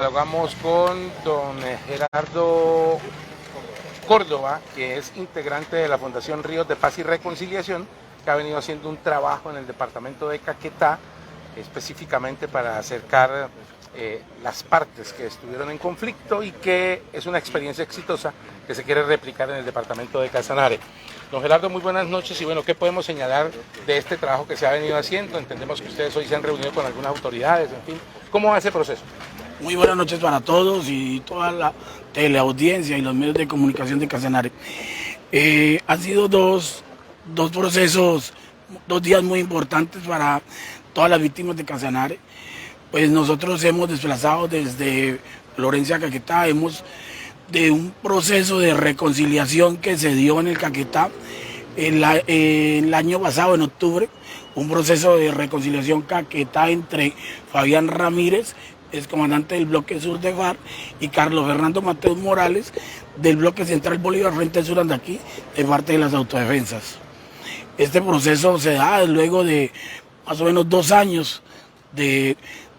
Dialogamos con don Gerardo Córdoba, que es integrante de la Fundación Ríos de Paz y Reconciliación, que ha venido haciendo un trabajo en el departamento de Caquetá, específicamente para acercar las partes que estuvieron en conflicto y que es una experiencia exitosa que se quiere replicar en el departamento de Casanare. Don Gerardo, muy buenas noches y bueno, ¿qué podemos señalar de este trabajo que se ha venido haciendo? Entendemos que ustedes hoy se han reunido con algunas autoridades, en fin, ¿cómo va ese proceso? Muy buenas noches para todos y toda la teleaudiencia y los medios de comunicación de Casanare. Han sido dos procesos, 2 días muy importantes para todas las víctimas de Casanare. Pues nosotros hemos desplazado desde Florencia a Caquetá, de un proceso de reconciliación que se dio en el Caquetá el año pasado, en octubre, un proceso de reconciliación Caquetá entre Fabián Ramírez, excomandante del bloque sur de FARC, y Carlos Fernando Mateus Morales, del bloque central Bolívar Frente Sur Andaquí, de parte de las autodefensas. Este proceso se da luego de más o menos 2 años de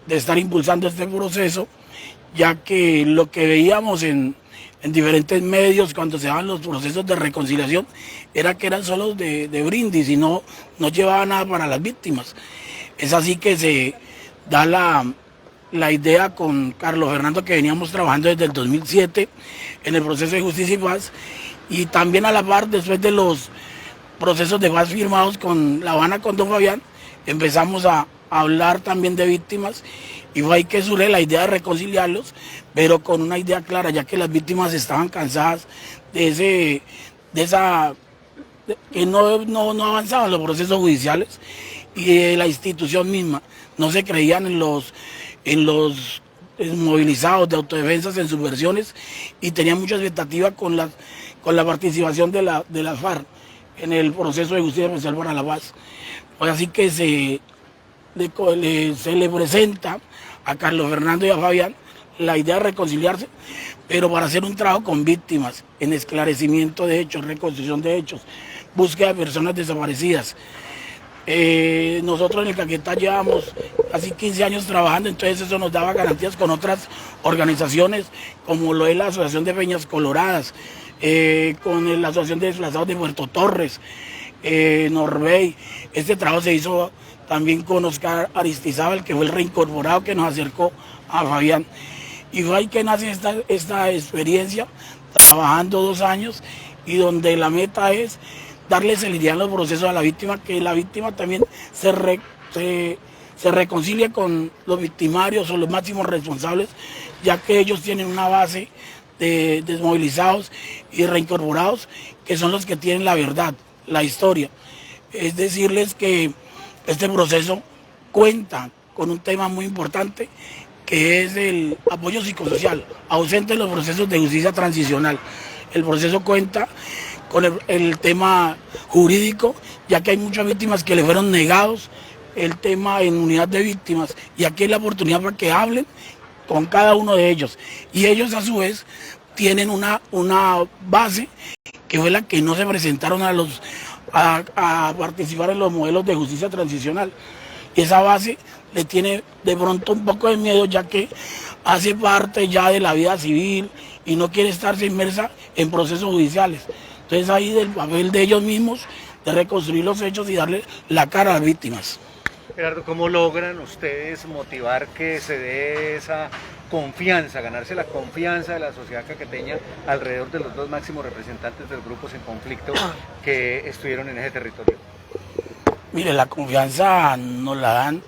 estar impulsando este proceso, ya que lo que veíamos en diferentes medios cuando se daban los procesos de reconciliación era que eran solo de brindis y no llevaba nada para las víctimas. Es así que se da la idea con Carlos Fernando, que veníamos trabajando desde el 2007 en el proceso de justicia y paz, y también a la par, después de los procesos de paz firmados con La Habana, con don Fabián, empezamos a hablar también de víctimas, y fue ahí que surge la idea de reconciliarlos, pero con una idea clara, ya que las víctimas estaban cansadas que no avanzaban los procesos judiciales, y de la institución misma no se creían en los movilizados de autodefensas, en sus versiones, y tenían mucha expectativa con la participación de la FARC en el proceso de justicia especial para la paz. Pues así que se le presenta a Carlos Fernando y a Fabián la idea de reconciliarse, pero para hacer un trabajo con víctimas, en esclarecimiento de hechos, reconstrucción de hechos, búsqueda de personas desaparecidas. Nosotros en el Caquetá llevamos casi 15 años trabajando, entonces eso nos daba garantías con otras organizaciones, como lo es la Asociación de Peñas Coloradas, con la Asociación de Desplazados de Puerto Torres, Norbey. Este trabajo se hizo también con Oscar Aristizábal, que fue el reincorporado que nos acercó a Fabián. Y fue ahí que nace esta experiencia, trabajando 2 años, y donde la meta es darle celeridad en los procesos a la víctima, que la víctima también se reconcilie con los victimarios o los máximos responsables, ya que ellos tienen una base de desmovilizados y reincorporados, que son los que tienen la verdad, la historia. Es decirles que este proceso cuenta con un tema muy importante, que es el apoyo psicosocial, ausente en los procesos de justicia transicional. El proceso cuenta con el tema jurídico, ya que hay muchas víctimas que le fueron negados el tema en unidad de víctimas, y aquí hay la oportunidad para que hablen con cada uno de ellos, y ellos a su vez tienen una base que fue la que no se presentaron a participar en los modelos de justicia transicional, y esa base le tiene de pronto un poco de miedo, ya que hace parte ya de la vida civil y no quiere estarse inmersa en procesos judiciales. Entonces ahí del papel de ellos mismos, de reconstruir los hechos y darle la cara a las víctimas. Gerardo, ¿cómo logran ustedes motivar que se dé esa confianza, ganarse la confianza de la sociedad caqueteña alrededor de los 2 máximos representantes de los grupos en conflicto que estuvieron en ese territorio? Mire, la confianza nos la dan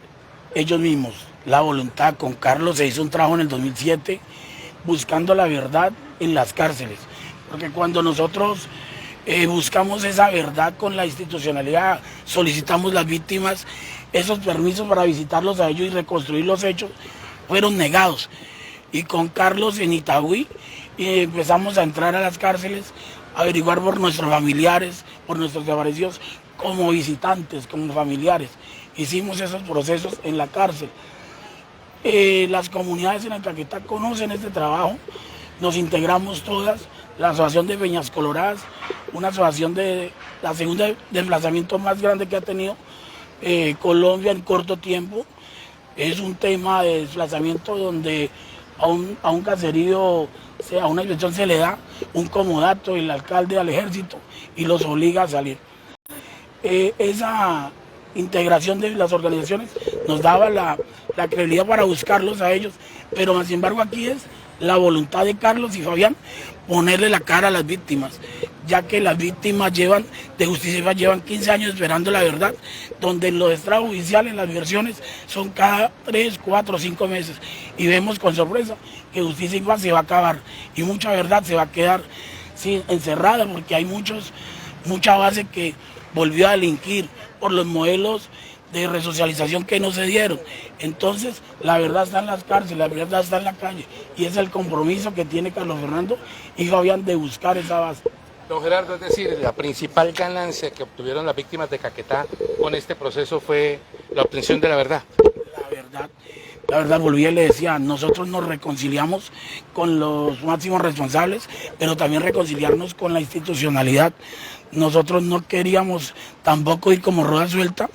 ellos mismos, la voluntad. Con Carlos se hizo un trabajo en el 2007 buscando la verdad en las cárceles, porque cuando nosotros buscamos esa verdad con la institucionalidad, solicitamos las víctimas esos permisos para visitarlos a ellos y reconstruir los hechos, fueron negados. Y con Carlos en Itagüí empezamos a entrar a las cárceles, a averiguar por nuestros familiares, por nuestros desaparecidos, como visitantes, como familiares. Hicimos esos procesos en la cárcel. Las comunidades en el Caquetá conocen este trabajo, nos integramos todas, la Asociación de Peñas Coloradas, una asociación la segunda desplazamiento más grande que ha tenido Colombia en corto tiempo. Es un tema de desplazamiento donde a un caserío, a una inspección se le da un comodato el alcalde al ejército y los obliga a salir. Esa integración de las organizaciones nos daba la credibilidad para buscarlos a ellos, pero sin embargo aquí es la voluntad de Carlos y Fabián ponerle la cara a las víctimas, ya que las víctimas de justicia llevan 15 años esperando la verdad, donde en los extrajudiciales las versiones son cada 3, 4, 5 meses, y vemos con sorpresa que justicia igual se va a acabar y mucha verdad se va a quedar encerrada, porque hay mucha base que volvió a delinquir por los modelos de resocialización que no se dieron. Entonces, la verdad está en las cárceles, la verdad está en la calle, y es el compromiso que tiene Carlos Fernando y Fabián de buscar esa base. Don Gerardo, es decir, la principal ganancia que obtuvieron las víctimas de Caquetá con este proceso fue la obtención de la verdad. La verdad, volví y le decía, nosotros nos reconciliamos con los máximos responsables, pero también reconciliarnos con la institucionalidad. Nosotros no queríamos tampoco ir como rueda suelta,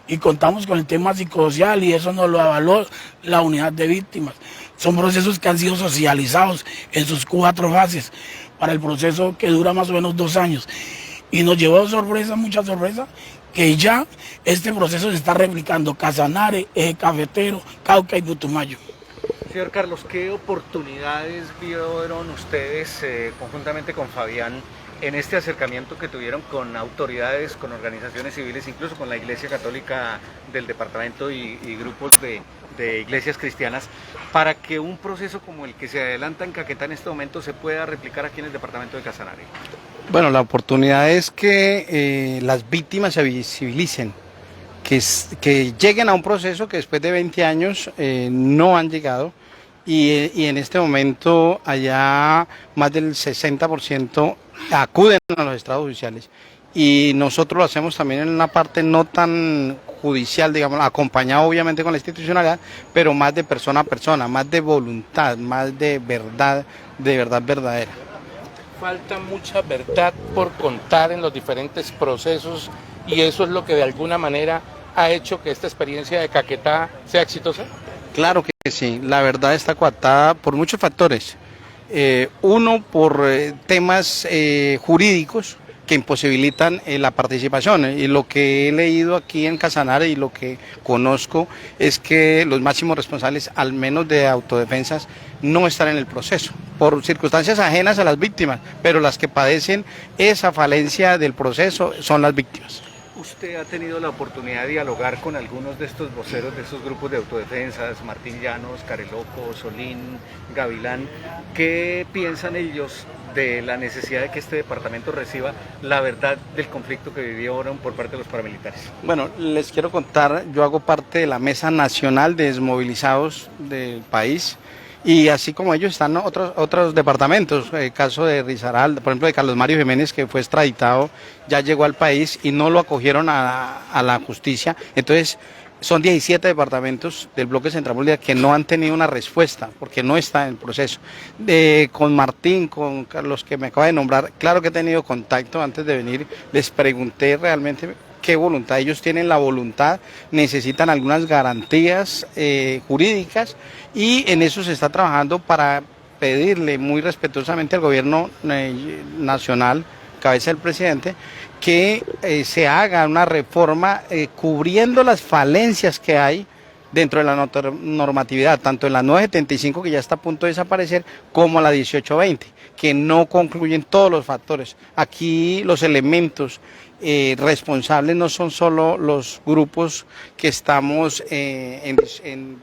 y contamos con el tema psicosocial, y eso nos lo avaló la unidad de víctimas. Son procesos que han sido socializados en sus 4 fases para el proceso que dura más o menos 2 años. Y nos llevó sorpresa, mucha sorpresa, que ya este proceso se está replicando Casanare, Eje Cafetero, Cauca y Putumayo. Señor Carlos, ¿qué oportunidades vieron ustedes conjuntamente con Fabián en este acercamiento que tuvieron con autoridades, con organizaciones civiles, incluso con la Iglesia Católica del departamento y grupos de iglesias cristianas, para que un proceso como el que se adelanta en Caquetá en este momento se pueda replicar aquí en el departamento de Casanare? Bueno, la oportunidad es que las víctimas se visibilicen, que lleguen a un proceso que después de 20 años no han llegado, y en este momento allá más del 60% acuden a los estrados judiciales, y nosotros lo hacemos también en una parte no tan judicial, digamos, acompañado obviamente con la institucionalidad, pero más de persona a persona, más de voluntad, más de verdad verdadera. Falta mucha verdad por contar en los diferentes procesos, y eso es lo que de alguna manera ha hecho que esta experiencia de Caquetá sea exitosa. Claro que sí, la verdad está coartada por muchos factores. Uno, por temas jurídicos que imposibilitan la participación, y lo que he leído aquí en Casanare y lo que conozco es que los máximos responsables, al menos de autodefensas, no están en el proceso por circunstancias ajenas a las víctimas, pero las que padecen esa falencia del proceso son las víctimas. ¿Usted ha tenido la oportunidad de dialogar con algunos de estos voceros de estos grupos de autodefensas, Martín Llanos, Careloco, Solín, Gavilán? ¿Qué piensan ellos de la necesidad de que este departamento reciba la verdad del conflicto que vivieron por parte de los paramilitares? Bueno, les quiero contar, yo hago parte de la Mesa Nacional de Desmovilizados del país, y así como ellos están otros departamentos, el caso de Risaralda, por ejemplo de Carlos Mario Jiménez, que fue extraditado, ya llegó al país y no lo acogieron a la justicia. Entonces son 17 departamentos del bloque Central Bolívar que no han tenido una respuesta porque no está en el proceso. Con Martín, con los que me acaba de nombrar, claro que he tenido contacto antes de venir, les pregunté realmente qué voluntad, ellos tienen la voluntad, necesitan algunas garantías jurídicas, y en eso se está trabajando para pedirle muy respetuosamente al gobierno nacional, cabeza del presidente, que se haga una reforma cubriendo las falencias que hay dentro de la normatividad, tanto en la 975, que ya está a punto de desaparecer, como la 1820, que no concluyen todos los factores. Aquí los elementos responsables no son solo los grupos que estamos en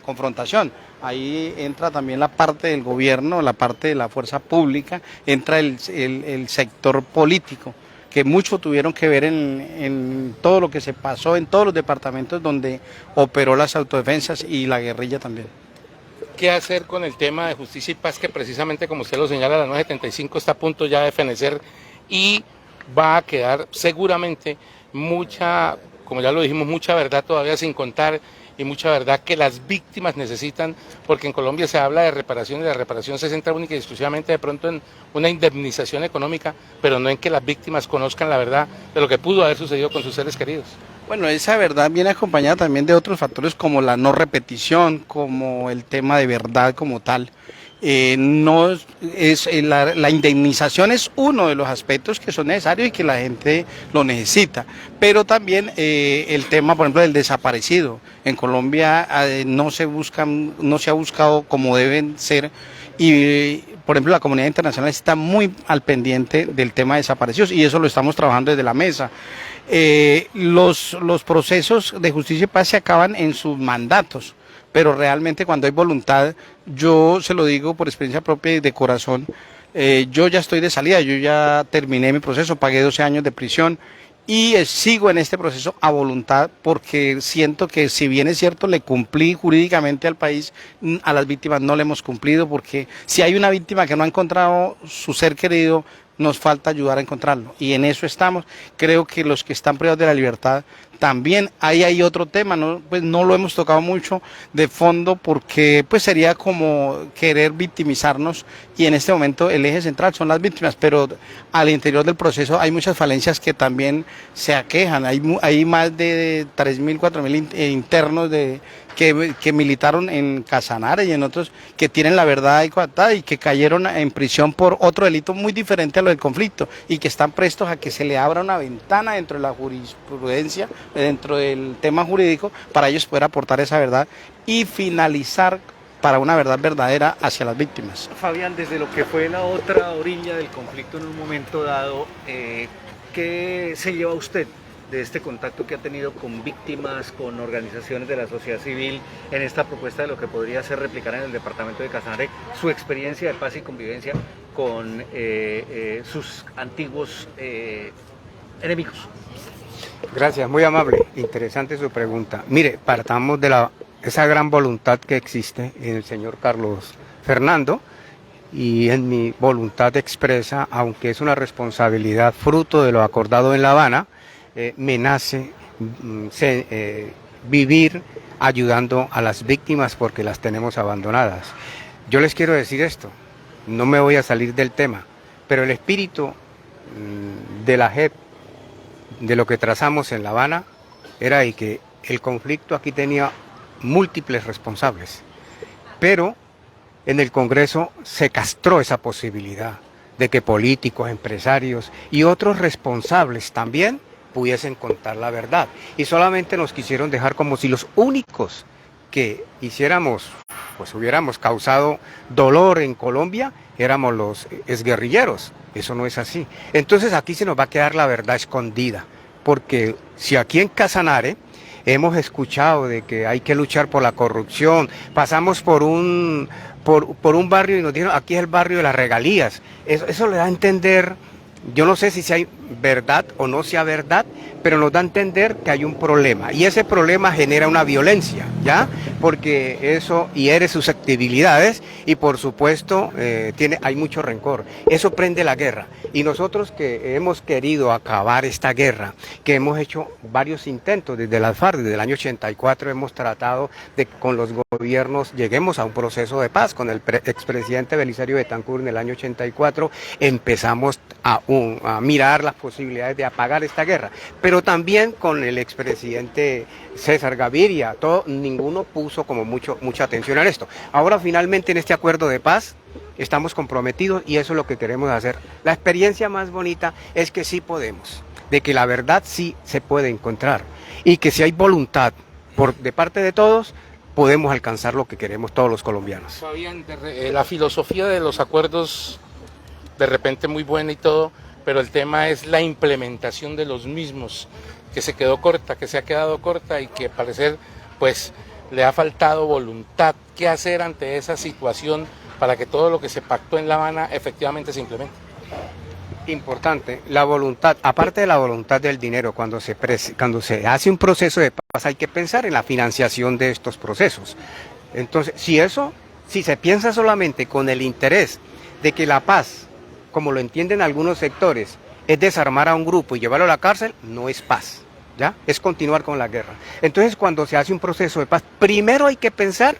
confrontación. Ahí entra también la parte del gobierno, la parte de la fuerza pública, entra el sector político, que mucho tuvieron que ver en todo lo que se pasó en todos los departamentos donde operó las autodefensas y la guerrilla también. ¿Qué hacer con el tema de justicia y paz, que precisamente, como usted lo señala, la 975 está a punto ya de fenecer y va a quedar seguramente mucha, como ya lo dijimos, mucha verdad todavía sin contar, y mucha verdad que las víctimas necesitan, porque en Colombia se habla de reparación, y la reparación se centra única y exclusivamente de pronto en una indemnización económica, pero no en que las víctimas conozcan la verdad de lo que pudo haber sucedido con sus seres queridos? Bueno, esa verdad viene acompañada también de otros factores como la no repetición, como el tema de verdad como tal. No es la indemnización es uno de los aspectos que son necesarios y que la gente lo necesita, pero también el tema, por ejemplo, del desaparecido. En Colombia no se ha buscado como deben ser y por ejemplo la comunidad internacional está muy al pendiente del tema de desaparecidos y eso lo estamos trabajando desde la mesa. Los procesos de justicia y paz se acaban en sus mandatos, pero realmente cuando hay voluntad, yo se lo digo por experiencia propia y de corazón, yo ya estoy de salida, yo ya terminé mi proceso, pagué 12 años de prisión y sigo en este proceso a voluntad porque siento que si bien es cierto le cumplí jurídicamente al país, a las víctimas no le hemos cumplido porque si hay una víctima que no ha encontrado su ser querido, nos falta ayudar a encontrarlo y en eso estamos. Creo que los que están privados de la libertad también, ahí hay otro tema, ¿no? Pues no lo hemos tocado mucho de fondo porque pues sería como querer victimizarnos y en este momento el eje central son las víctimas, pero al interior del proceso hay muchas falencias que también se aquejan, hay más de 3.000, 4.000 internos que militaron en Casanare y en otros que tienen la verdad coartada y que cayeron en prisión por otro delito muy diferente a lo del conflicto y que están prestos a que se le abra una ventana dentro de la jurisprudencia, dentro del tema jurídico, para ellos poder aportar esa verdad y finalizar para una verdad verdadera hacia las víctimas. Fabián, desde lo que fue la otra orilla del conflicto en un momento dado, ¿qué se lleva usted de este contacto que ha tenido con víctimas, con organizaciones de la sociedad civil en esta propuesta de lo que podría ser replicar en el departamento de Casanare su experiencia de paz y convivencia con sus antiguos enemigos? Gracias, muy amable, interesante su pregunta. Mire, partamos de esa gran voluntad que existe en el señor Carlos Fernando y en mi voluntad expresa, aunque es una responsabilidad fruto de lo acordado en La Habana, me nace vivir ayudando a las víctimas porque las tenemos abandonadas. Yo les quiero decir esto, no me voy a salir del tema, pero el espíritu de la JEP, de lo que trazamos en La Habana, era de que el conflicto aquí tenía múltiples responsables, pero en el Congreso se castró esa posibilidad de que políticos, empresarios y otros responsables también pudiesen contar la verdad. Y solamente nos quisieron dejar como si los únicos que hubiéramos causado dolor en Colombia, éramos los exguerrilleros. Eso no es así. Entonces aquí se nos va a quedar la verdad escondida, porque si aquí en Casanare hemos escuchado de que hay que luchar por la corrupción, pasamos por un barrio y nos dijeron, aquí es el barrio de las regalías. Eso le da a entender, yo no sé si hay verdad o no sea verdad, pero nos da a entender que hay un problema y ese problema genera una violencia, ¿ya? Porque eso hiere susceptibilidades y por supuesto hay mucho rencor. Eso prende la guerra y nosotros que hemos querido acabar esta guerra, que hemos hecho varios intentos desde las FARC, desde el año 84 hemos tratado de que con los gobiernos lleguemos a un proceso de paz. Con el expresidente Belisario Betancur en el año 84 empezamos a mirar las posibilidades de apagar esta guerra, pero también con el expresidente César Gaviria, ninguno puso como mucha atención a esto. Ahora finalmente en este acuerdo de paz estamos comprometidos y eso es lo que queremos hacer. La experiencia más bonita es que sí podemos, de que la verdad sí se puede encontrar y que si hay voluntad de parte de todos, podemos alcanzar lo que queremos todos los colombianos. Fabián, la filosofía de los acuerdos de repente muy buena y todo, pero el tema es la implementación de los mismos, que se ha quedado corta y que al parecer pues le ha faltado voluntad. ¿Qué hacer ante esa situación para que todo lo que se pactó en La Habana efectivamente se implemente? Importante, la voluntad, aparte de la voluntad del dinero, cuando se hace un proceso de paz hay que pensar en la financiación de estos procesos. Entonces, si se piensa solamente con el interés de que la paz, como lo entienden algunos sectores, es desarmar a un grupo y llevarlo a la cárcel, no es paz, ¿ya? Es continuar con la guerra. Entonces, cuando se hace un proceso de paz, primero hay que pensar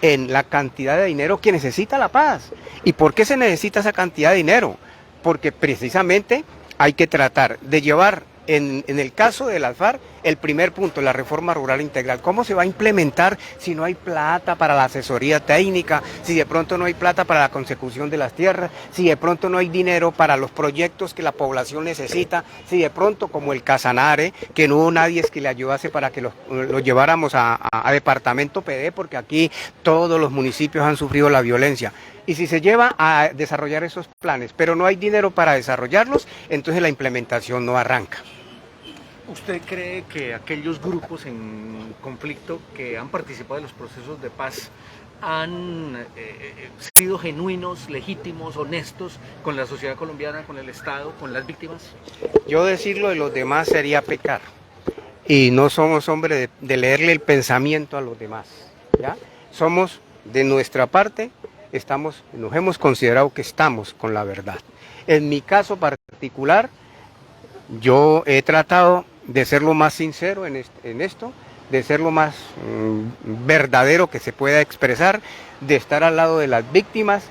en la cantidad de dinero que necesita la paz. ¿Y por qué se necesita esa cantidad de dinero? Porque precisamente hay que tratar de llevar, en el caso de las FARC, el primer punto, la reforma rural integral. ¿Cómo se va a implementar si no hay plata para la asesoría técnica, si de pronto no hay plata para la consecución de las tierras, si de pronto no hay dinero para los proyectos que la población necesita, si de pronto como el Casanare, que no hubo nadie que le ayudase para que lo lleváramos a departamento PD, porque aquí todos los municipios han sufrido la violencia? Y si se lleva a desarrollar esos planes, pero no hay dinero para desarrollarlos, entonces la implementación no arranca. ¿Usted cree que aquellos grupos en conflicto que han participado de los procesos de paz han sido genuinos, legítimos, honestos con la sociedad colombiana, con el Estado, con las víctimas? Yo decirlo de los demás sería pecar. Y no somos hombres de leerle el pensamiento a los demás, ¿ya? Somos, de nuestra parte, nos hemos considerado que estamos con la verdad. En mi caso particular, yo he tratado de ser lo más sincero en esto, de ser lo más verdadero que se pueda expresar, de estar al lado de las víctimas,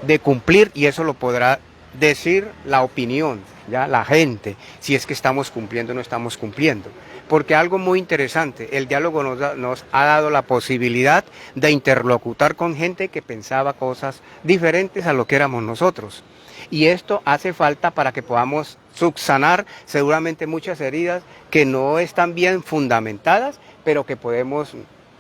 de cumplir, y eso lo podrá decir la opinión, ya la gente, si es que estamos cumpliendo o no estamos cumpliendo. Porque algo muy interesante, el diálogo nos ha dado la posibilidad de interlocutar con gente que pensaba cosas diferentes a lo que éramos nosotros. Y esto hace falta para que podamos subsanar seguramente muchas heridas que no están bien fundamentadas, pero que podemos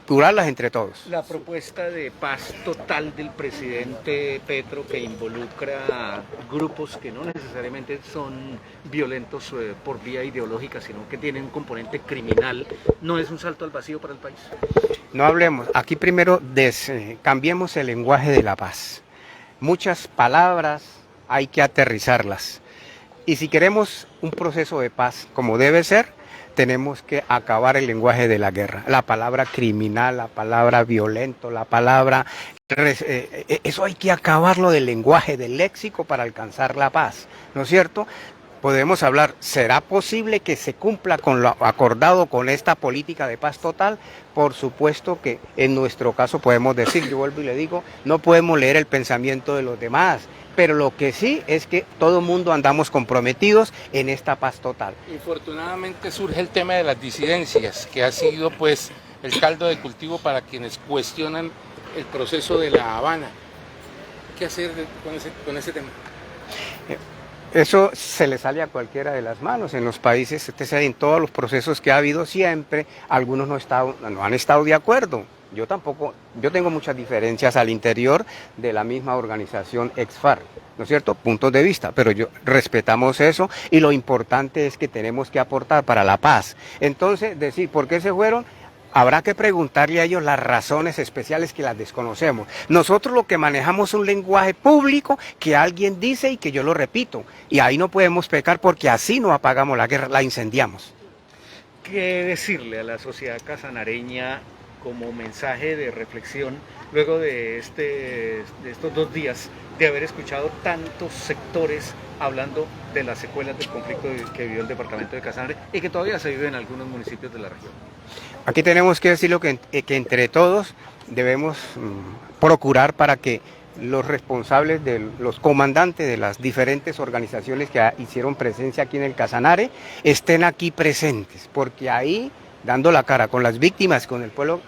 curarlas entre todos. La propuesta de paz total del presidente Petro, que involucra grupos que no necesariamente son violentos por vía ideológica, sino que tienen un componente criminal, ¿no es un salto al vacío para el país? No hablemos, aquí primero cambiemos el lenguaje de la paz. Muchas palabras hay que aterrizarlas. Y si queremos un proceso de paz como debe ser, tenemos que acabar el lenguaje de la guerra. La palabra criminal, la palabra violento, la palabra... eso hay que acabarlo del lenguaje, del léxico para alcanzar la paz, ¿no es cierto? Podemos hablar, ¿será posible que se cumpla con lo acordado con esta política de paz total? Por supuesto que en nuestro caso podemos decir, yo vuelvo y le digo, no podemos leer el pensamiento de los demás, pero lo que sí es que todo el mundo andamos comprometidos en esta paz total. Infortunadamente surge el tema de las disidencias, que ha sido pues el caldo de cultivo para quienes cuestionan el proceso de La Habana. ¿Qué hacer con ese tema? Eso se le sale a cualquiera de las manos. En los países, en todos los procesos que ha habido siempre, algunos no han estado de acuerdo. Yo tengo muchas diferencias al interior de la misma organización ex-FARC, ¿no es cierto? Puntos de vista, pero respetamos eso y lo importante es que tenemos que aportar para la paz. Entonces, decir por qué se fueron, habrá que preguntarle a ellos las razones especiales que las desconocemos. Nosotros lo que manejamos es un lenguaje público que alguien dice y que yo lo repito, y ahí no podemos pecar porque así no apagamos la guerra, la incendiamos. ¿Qué decirle a la sociedad casanareña como mensaje de reflexión luego de estos 2 días de haber escuchado tantos sectores hablando de las secuelas del conflicto que vivió el departamento de Casanare y que todavía se vive en algunos municipios de la región? Aquí tenemos que decirlo que entre todos debemos procurar para que los responsables, los comandantes de las diferentes organizaciones que hicieron presencia aquí en el Casanare estén aquí presentes, porque ahí, dando la cara con las víctimas, con el pueblo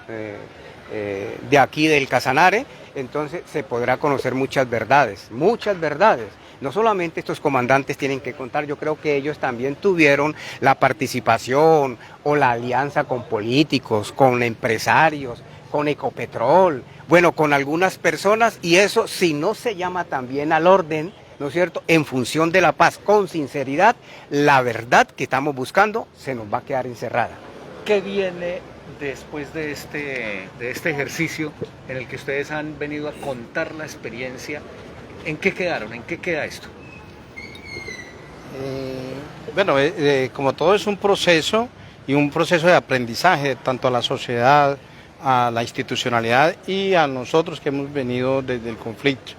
de aquí del Casanare, entonces se podrá conocer muchas verdades, muchas verdades. No solamente estos comandantes tienen que contar, yo creo que ellos también tuvieron la participación o la alianza con políticos, con empresarios, con Ecopetrol, bueno, con algunas personas, y eso si no se llama también al orden, ¿no es cierto?, en función de la paz, con sinceridad, la verdad que estamos buscando se nos va a quedar encerrada. ¿Qué viene después de este ejercicio en el que ustedes han venido a contar la experiencia? ¿En qué quedaron? ¿En qué queda esto? Como todo es un proceso y un proceso de aprendizaje, tanto a la sociedad, a la institucionalidad y a nosotros que hemos venido desde el conflicto.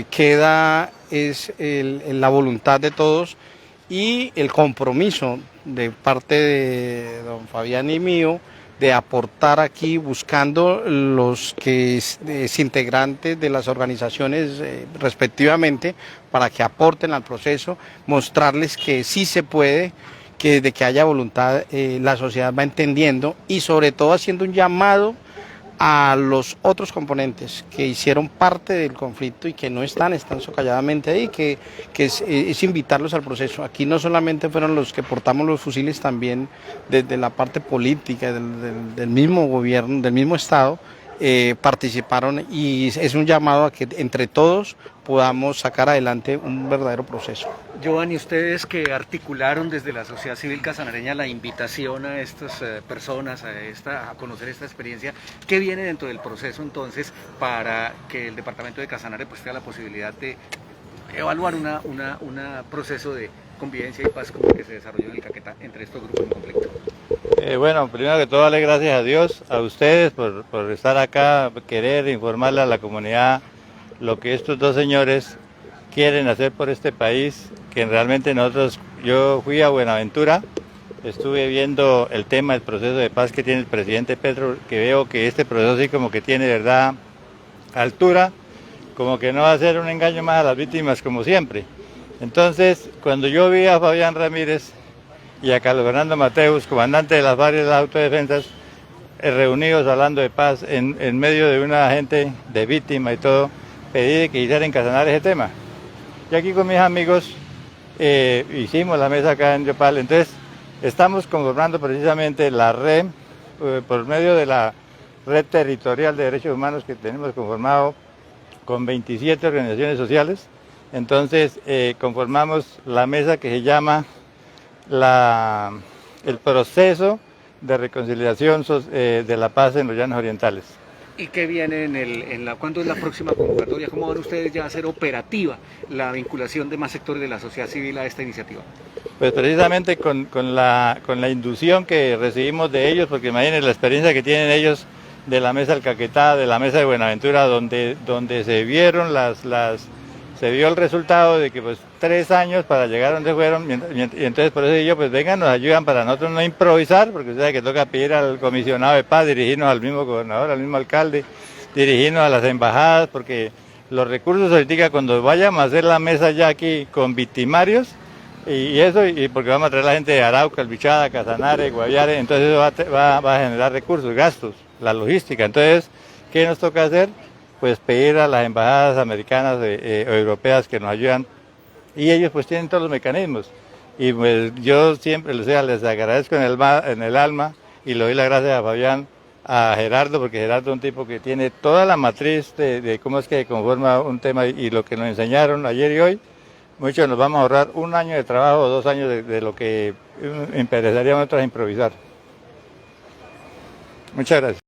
Queda la voluntad de todos y el compromiso de parte de don Fabián y mío de aportar aquí buscando los que es integrantes de las organizaciones respectivamente para que aporten al proceso, mostrarles que sí se puede, que de que haya voluntad la sociedad va entendiendo y sobre todo haciendo un llamado a los otros componentes que hicieron parte del conflicto y que no están socalladamente ahí, que es invitarlos al proceso. Aquí no solamente fueron los que portamos los fusiles, también desde la parte política del mismo gobierno, del mismo Estado, participaron y es un llamado a que entre todos podamos sacar adelante un verdadero proceso. Giovanni, ustedes que articularon desde la sociedad civil casanareña la invitación a estas personas a conocer esta experiencia, ¿qué viene dentro del proceso entonces para que el departamento de Casanare pues tenga la posibilidad de evaluar un proceso de convivencia y paz como el que se desarrolló en el Caquetá entre estos grupos en conflicto? Bueno, primero que todo, darle gracias a Dios, a ustedes por estar acá, querer informarle a la comunidad lo que estos dos señores quieren hacer por este país, que realmente yo fui a Buenaventura, estuve viendo el tema del proceso de paz que tiene el presidente Petro, que veo que este proceso sí como que tiene, verdad, altura, como que no va a ser un engaño más a las víctimas como siempre. Entonces, cuando yo vi a Fabián Ramírez y a Carlos Fernando Mateus, comandante de las varias autodefensas, reunidos hablando de paz en medio de una gente de víctima y todo, pedí que hicieran en Casanare ese tema. Y aquí con mis amigos hicimos la mesa acá en Yopal. Entonces estamos conformando precisamente la red, por medio de la red territorial de derechos humanos que tenemos conformado con 27 organizaciones sociales. Entonces conformamos la mesa que se llama el proceso de reconciliación de la paz en los Llanos Orientales. ¿Y qué viene cuándo es la próxima convocatoria? ¿Cómo van ustedes ya a hacer operativa la vinculación de más sectores de la sociedad civil a esta iniciativa? Pues precisamente con la inducción que recibimos de ellos, porque imaginen la experiencia que tienen ellos de la mesa del Caquetá, de la mesa de Buenaventura, donde se vieron se vio el resultado de que pues 3 años para llegar donde fueron, y entonces por eso ellos pues vengan, nos ayudan para nosotros no improvisar, porque usted sabe que toca pedir al comisionado de paz, dirigirnos al mismo gobernador, al mismo alcalde, dirigirnos a las embajadas, porque los recursos ahorita cuando vayamos a hacer la mesa ya aquí con victimarios, y porque vamos a traer la gente de Arauca, El Bichada, Casanare, Guaviare, entonces eso va a generar recursos, gastos, la logística. Entonces, ¿qué nos toca hacer? Pues pedir a las embajadas americanas o europeas que nos ayudan, y ellos pues tienen todos los mecanismos. Y pues yo siempre les agradezco en el alma, y le doy las gracias a Fabián, a Gerardo, porque Gerardo es un tipo que tiene toda la matriz de cómo es que conforma un tema, y lo que nos enseñaron ayer y hoy, muchos nos vamos a ahorrar 1 año de trabajo o 2 años de lo que empezaríamos nosotros a improvisar. Muchas gracias.